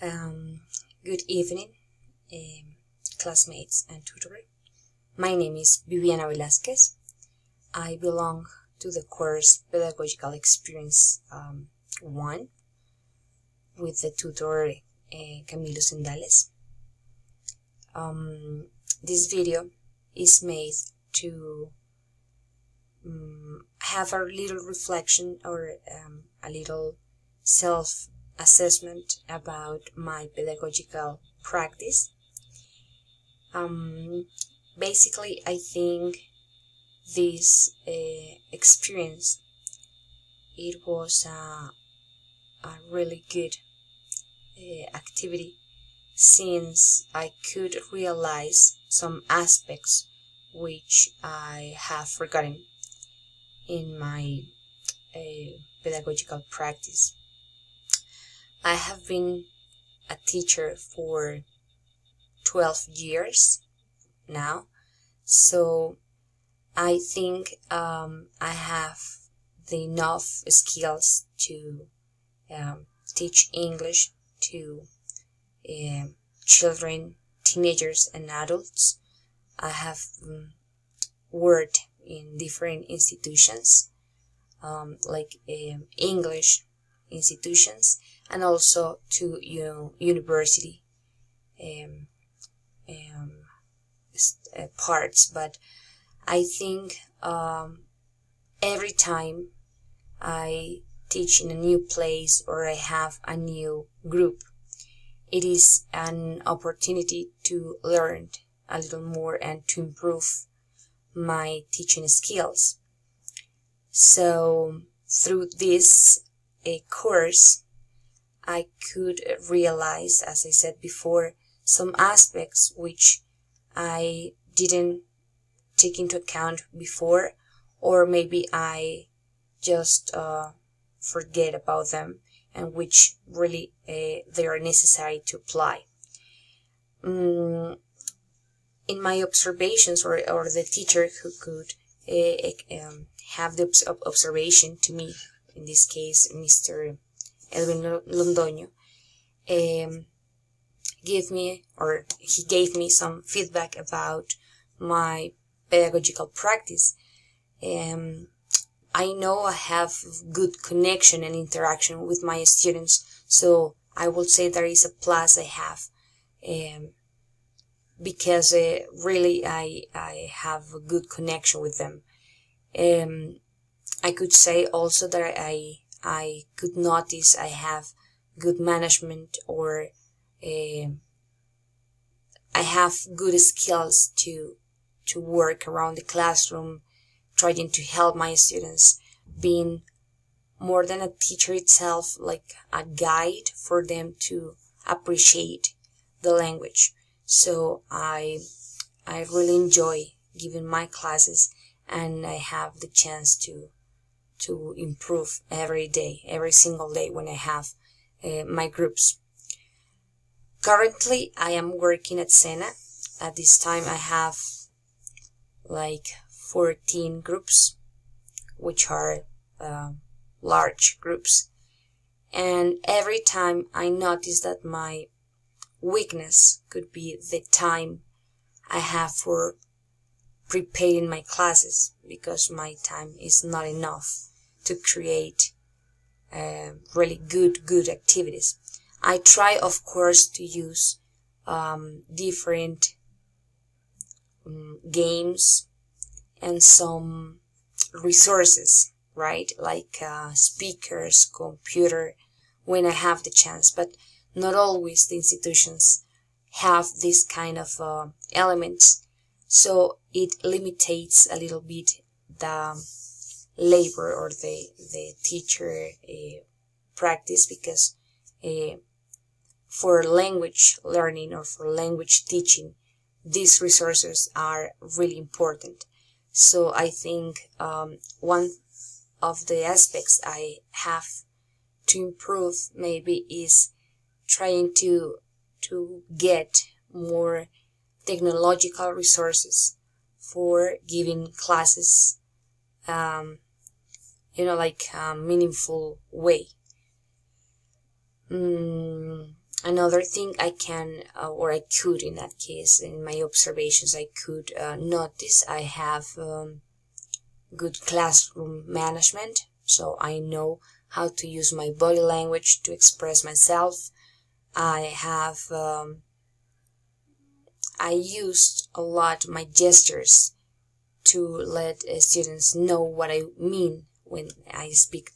Good evening, classmates and tutor. My name is Viviana Velázquez. I belong to the course Pedagogical Experience 1 with the tutor Camilo Sendales. This video is made to have a little reflection or a little self-assessment about my pedagogical practice. Basically, I think this experience, it was a really good activity, since I could realize some aspects which I have forgotten in my pedagogical practice. I have been a teacher for 12 years now, so I think I have the enough skills to teach English to children, teenagers, and adults. I have worked in different institutions, like English institutions, and also to university parts. But I think every time I teach in a new place or I have a new group, it is an opportunity to learn a little more and to improve my teaching skills. So through this course, I could realize, as I said before, some aspects which I didn't take into account before, or maybe I just forget about them, and which really they are necessary to apply. In my observations, or the teacher who could have the observation to me, in this case Mr. Elvin Londoño, he gave me some feedback about my pedagogical practice. I know I have good connection and interaction with my students, so I will say there is a plus I have, because really I have a good connection with them. I could say also that I could notice I have good management, or I have good skills to work around the classroom, trying to help my students, being more than a teacher itself, like a guide for them to appreciate the language. So I really enjoy giving my classes, and I have the chance to improve every day, every single day when I have my groups. Currently, I am working at Sena. At this time, I have like 14 groups, which are large groups. And every time I notice that my weakness could be the time I have for preparing my classes, because my time is not enough to create really good activities. I try, of course, to use different games and some resources, right? Like speakers, computer, when I have the chance. But not always the institutions have this kind of elements. So it limits a little bit the labor or the teacher practice, because for language learning or for language teaching, these resources are really important. So I think one of the aspects I have to improve maybe is trying to get more technological resources for giving classes, like a meaningful way. Another thing I can, or I could in that case, in my observations, I could notice I have good classroom management, so I know how to use my body language to express myself. I used a lot my gestures to let students know what I mean when I speak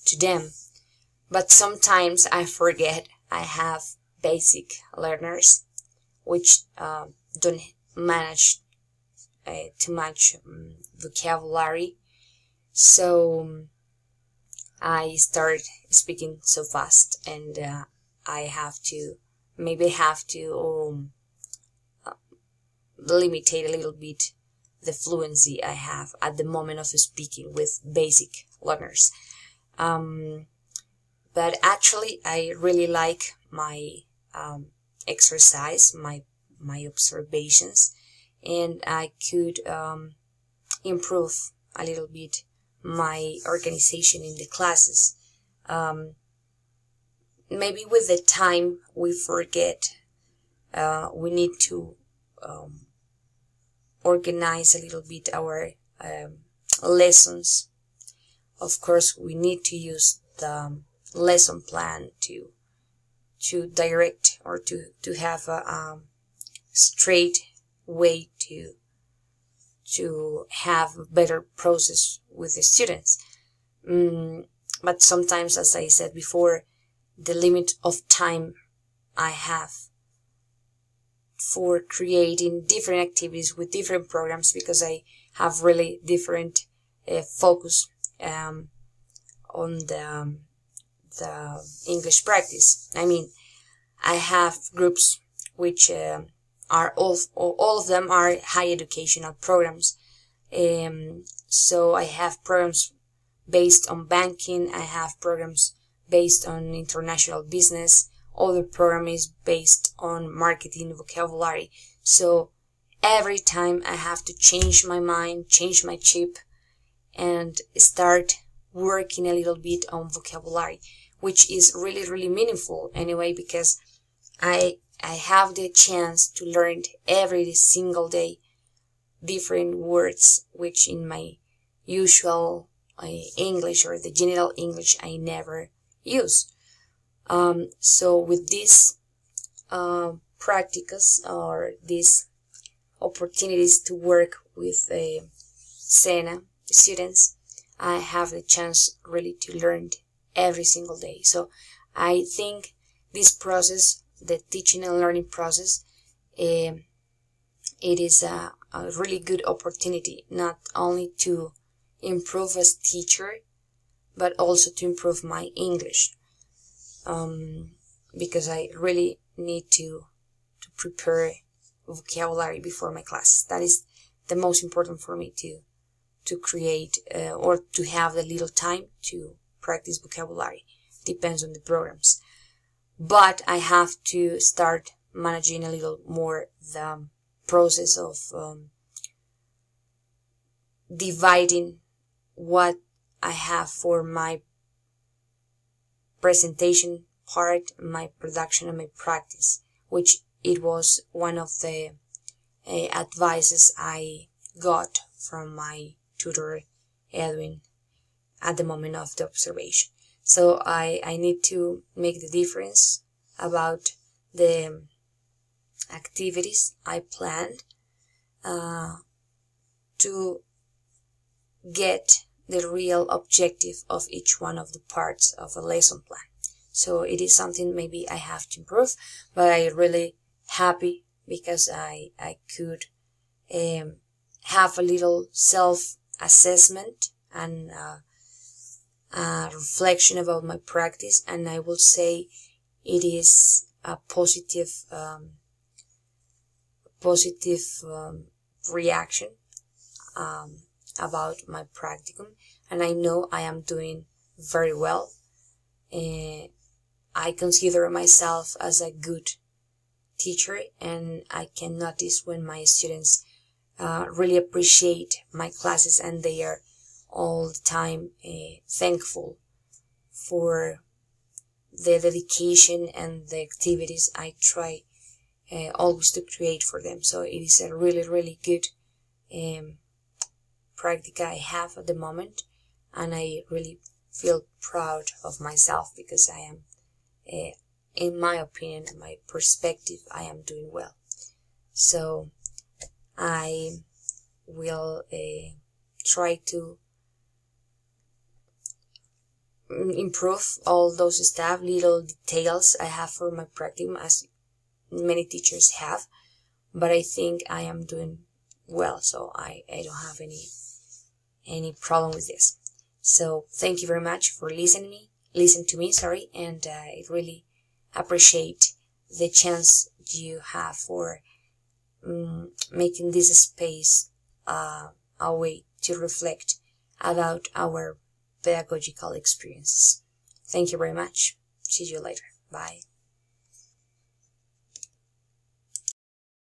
to them. But sometimes I forget I have basic learners which don't manage too much vocabulary, so I start speaking so fast, and I maybe have to limitate a little bit the fluency I have at the moment of speaking with basic learners. But actually, I really like my exercise, my observations, and I could improve a little bit my organization in the classes. Maybe with the time we forget, we need to organize a little bit our lessons. Of course, we need to use the lesson plan to direct, or to have a straight way to have a better process with the students. But sometimes, as I said before, the limit of time I have for creating different activities with different programs, because I have really different focus on the English practice. I mean, I have groups which are all of them are high educational programs. So I have programs based on banking, I have programs based on international business, other program is based on marketing vocabulary. So every time I have to change my mind, change my chip, and start working a little bit on vocabulary, which is really, really meaningful anyway, because I have the chance to learn every single day different words, which in my usual English, or the general English, I never use. So with these practicas, or these opportunities to work with SENA students, I have the chance really to learn every single day. So I think this process, the teaching and learning process, it is a really good opportunity, not only to improve as teacher, but also to improve my English, because I really need to prepare vocabulary before my class. That is the most important for me, to create or to have the little time to practice vocabulary. Depends on the programs, but I have to start managing a little more the process of dividing what I have for my presentation part, my production, and my practice, which it was one of the advices I got from my tutor Edwin at the moment of the observation. So I need to make the difference about the activities I planned to get the real objective of each one of the parts of a lesson plan. So it is something maybe I have to improve, but I'm really happy because I could have a little self-assessment and reflection about my practice, and I will say it is a positive reaction about my practicum, and I know I am doing very well. I consider myself as a good teacher, and I can notice when my students really appreciate my classes, and they are all the time thankful for the dedication and the activities I try always to create for them. So it is a really good practice I have at the moment, and I really feel proud of myself because I am, in my opinion, my perspective, I am doing well. So I will try to improve all those stuff, little details I have for my practice, as many teachers have, but I think I am doing well, so I don't have any problem with this. So thank you very much for listening to me, and I really appreciate the chance you have for making this space a way to reflect about our pedagogical experiences. Thank you very much. See you later. Bye.